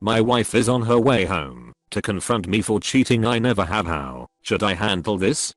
My wife is on her way home to confront me for cheating. I never have. How should I handle this?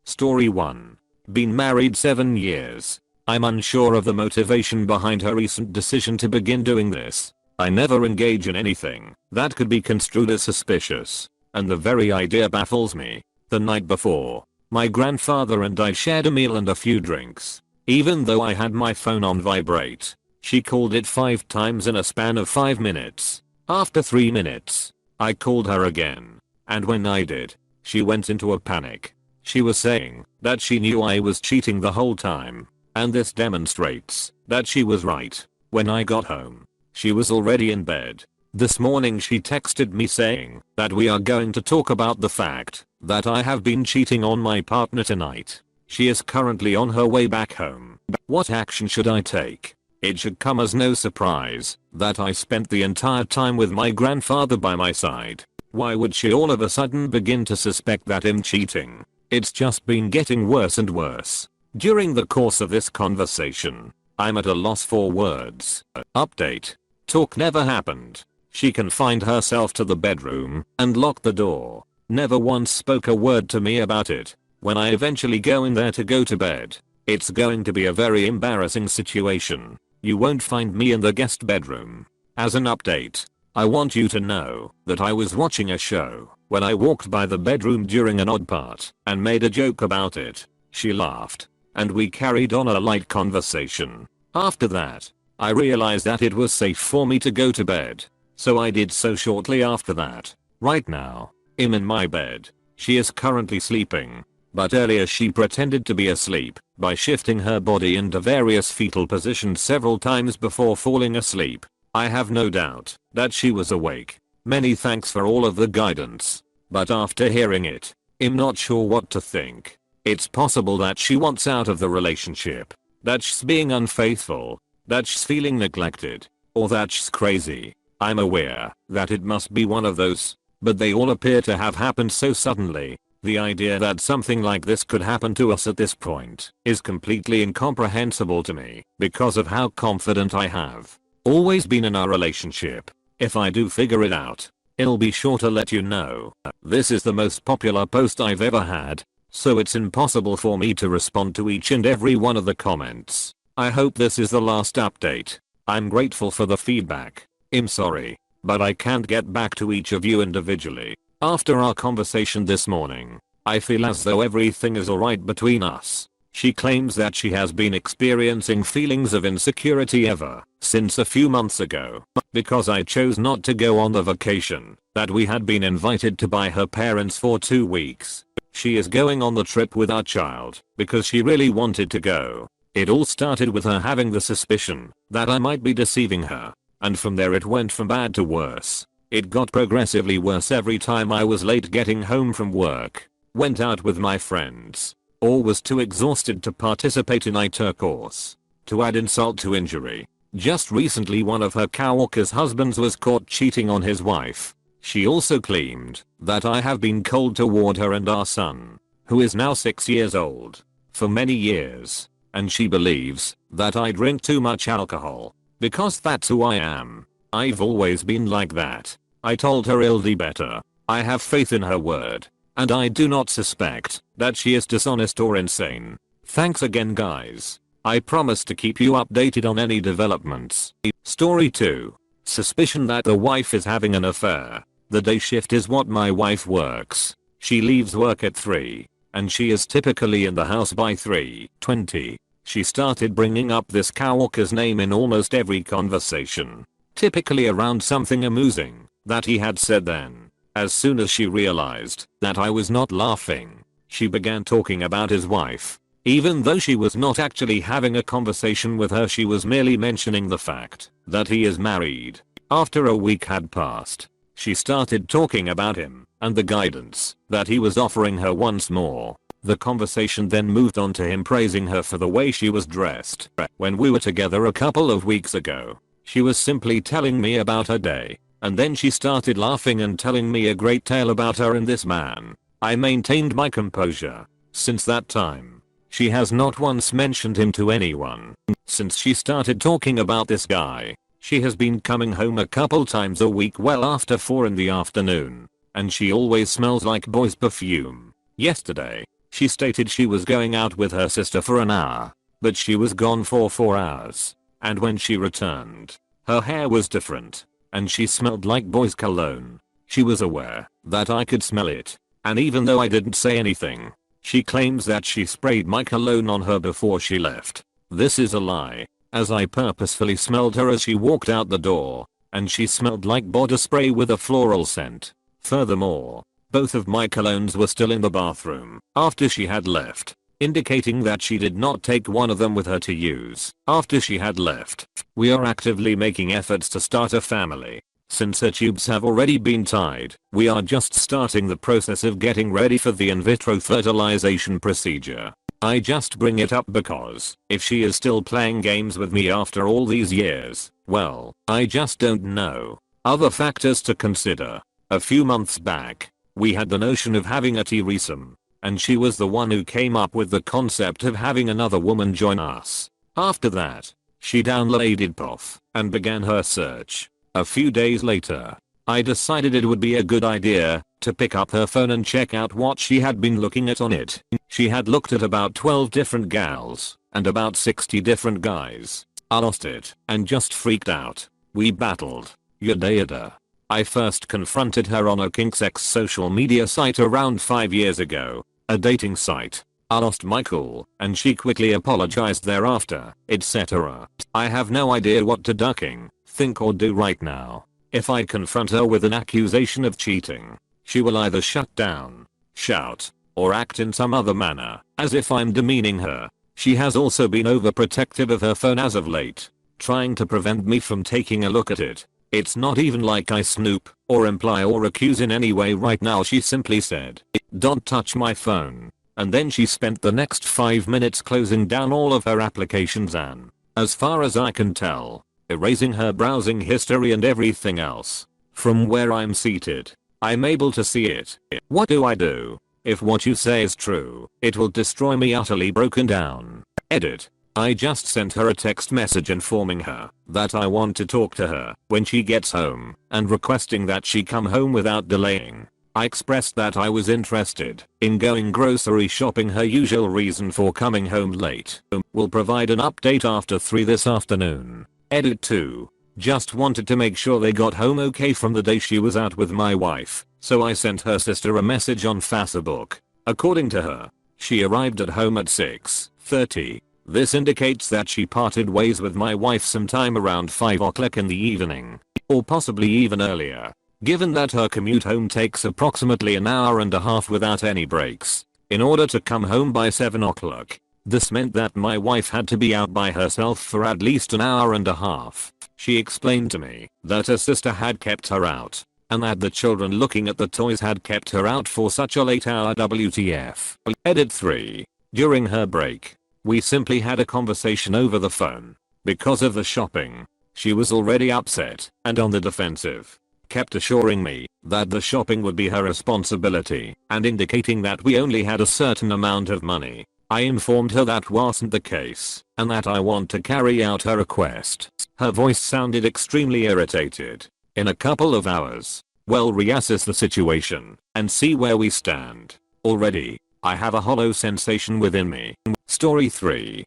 Story 1. Been married 7 years. I'm unsure of the motivation behind her recent decision to begin doing this. I never engage in anything that could be construed as suspicious, and the very idea baffles me. The night before, my grandfather and I shared a meal and a few drinks. Even though I had my phone on vibrate, she called it 5 times in a span of 5 minutes. After 3 minutes, I called her again, and when I did, she went into a panic. She was saying that she knew I was cheating the whole time, and this demonstrates that she was right. When I got home, she was already in bed. This morning she texted me saying that we are going to talk about the fact that I have been cheating on my partner tonight. She is currently on her way back home. What action should I take? It should come as no surprise that I spent the entire time with my grandfather by my side. Why would she all of a sudden begin to suspect that I'm cheating? It's just been getting worse and worse. During the course of this conversation, I'm at a loss for words. Update. Talk never happened. She confined herself to the bedroom and locked the door. Never once spoke a word to me about it. When I eventually go in there to go to bed, it's going to be a very embarrassing situation. You won't find me in the guest bedroom. As an update, I want you to know that I was watching a show when I walked by the bedroom during an odd part and made a joke about it. She laughed, and we carried on a light conversation. After that, I realized that it was safe for me to go to bed, so I did so shortly after that. Right now, I'm in my bed. She is currently sleeping, but earlier she pretended to be asleep by shifting her body into various fetal positions several times before falling asleep. I have no doubt that she was awake. Many thanks for all of the guidance, but after hearing it, I'm not sure what to think. It's possible that she wants out of the relationship, that she's being unfaithful, that she's feeling neglected, or that she's crazy. I'm aware that it must be one of those, but they all appear to have happened so suddenly. The idea that something like this could happen to us at this point is completely incomprehensible to me because of how confident I have always been in our relationship. If I do figure it out, I'll be sure to let you know. This is the most popular post I've ever had, so it's impossible for me to respond to each and every one of the comments. I hope this is the last update. I'm grateful for the feedback. I'm sorry, but I can't get back to each of you individually. After our conversation this morning, I feel as though everything is alright between us. She claims that she has been experiencing feelings of insecurity ever since a few months ago, because I chose not to go on the vacation that we had been invited to by her parents for 2 weeks. She is going on the trip with our child because she really wanted to go. It all started with her having the suspicion that I might be deceiving her, and from there it went from bad to worse. It got progressively worse every time I was late getting home from work, went out with my friends, or was too exhausted to participate in intercourse. To add insult to injury, just recently one of her coworkers' husbands was caught cheating on his wife. She also claimed that I have been cold toward her and our son, who is now 6 years old, for many years, and she believes that I drink too much alcohol because that's who I am. I've always been like that. I told her I'll do better. I have faith in her word, and I do not suspect that she is dishonest or insane. Thanks again, guys. I promise to keep you updated on any developments. Story 2. Suspicion that the wife is having an affair. The day shift is what my wife works. She leaves work at 3, and she is typically in the house by 3:20. She started bringing up this coworker's name in almost every conversation, typically around something amusing that he had said. Then, as soon as she realized that I was not laughing, she began talking about his wife. Even though she was not actually having a conversation with her, she was merely mentioning the fact that he is married. After a week had passed, she started talking about him and the guidance that he was offering her once more. The conversation then moved on to him praising her for the way she was dressed. When we were together a couple of weeks ago, she was simply telling me about her day, and then she started laughing and telling me a great tale about her and this man. I maintained my composure. Since that time, she has not once mentioned him to anyone. Since she started talking about this guy, She has been coming home a couple times a week well after 4 in the afternoon. And she always smells like boy's perfume. Yesterday, she stated she was going out with her sister for an hour. But she was gone for 4 hours. And when she returned, her hair was different. And she smelled like boy's cologne. She was aware that I could smell it. And even though I didn't say anything, she claims that she sprayed my cologne on her before she left. This is a lie, as I purposefully smelled her as she walked out the door, and she smelled like body spray with a floral scent. Furthermore, both of my colognes were still in the bathroom after she had left, indicating that she did not take one of them with her to use after she had left. We are actively making efforts to start a family. Since her tubes have already been tied, we are just starting the process of getting ready for the in vitro fertilization procedure. I just bring it up because, if she is still playing games with me after all these years, well, I just don't know. Other factors to consider. A few months back, we had the notion of having a threesome, and she was the one who came up with the concept of having another woman join us. After that, she downloaded POF and began her search. A few days later, I decided it would be a good idea to pick up her phone and check out what she had been looking at on it. She had looked at about 12 different gals and about 60 different guys. I lost it and just freaked out. We battled. Yada yada. I first confronted her on a kinksex social media site around 5 years ago, a dating site. I lost my cool and she quickly apologized thereafter, etc. I have no idea what to think or do right now. If I confront her with an accusation of cheating, she will either shut down, shout, or act in some other manner, as if I'm demeaning her. She has also been overprotective of her phone as of late, trying to prevent me from taking a look at it. It's not even like I snoop, or imply or accuse in any way right now. She simply said, "Don't touch my phone." And then she spent the next 5 minutes closing down all of her applications and, as far as I can tell, erasing her browsing history and everything else. From where I'm seated, I'm able to see it. What do I do? If what you say is true, it will destroy me utterly broken down. Edit. I just sent her a text message informing her that I want to talk to her when she gets home and requesting that she come home without delaying. I expressed that I was interested in going grocery shopping, her usual reason for coming home late. Will provide an update after 3 this afternoon. Edit 2. Just wanted to make sure they got home okay from the day she was out with my wife, so I sent her sister a message on Facebook. According to her, she arrived at home at 6:30. This indicates that she parted ways with my wife sometime around 5 o'clock in the evening, or possibly even earlier, given that her commute home takes approximately an hour and a half without any breaks. In order to come home by 7 o'clock, this meant that my wife had to be out by herself for at least an hour and a half. She explained to me that her sister had kept her out, and that the children looking at the toys had kept her out for such a late hour. WTF. Edit 3. During her break, we simply had a conversation over the phone. Because of the shopping, she was already upset and on the defensive. Kept assuring me that the shopping would be her responsibility and indicating that we only had a certain amount of money. I informed her that wasn't the case and that I want to carry out her request. Her voice sounded extremely irritated. In a couple of hours, we'll reassess the situation and see where we stand. Already, I have a hollow sensation within me. Story 3.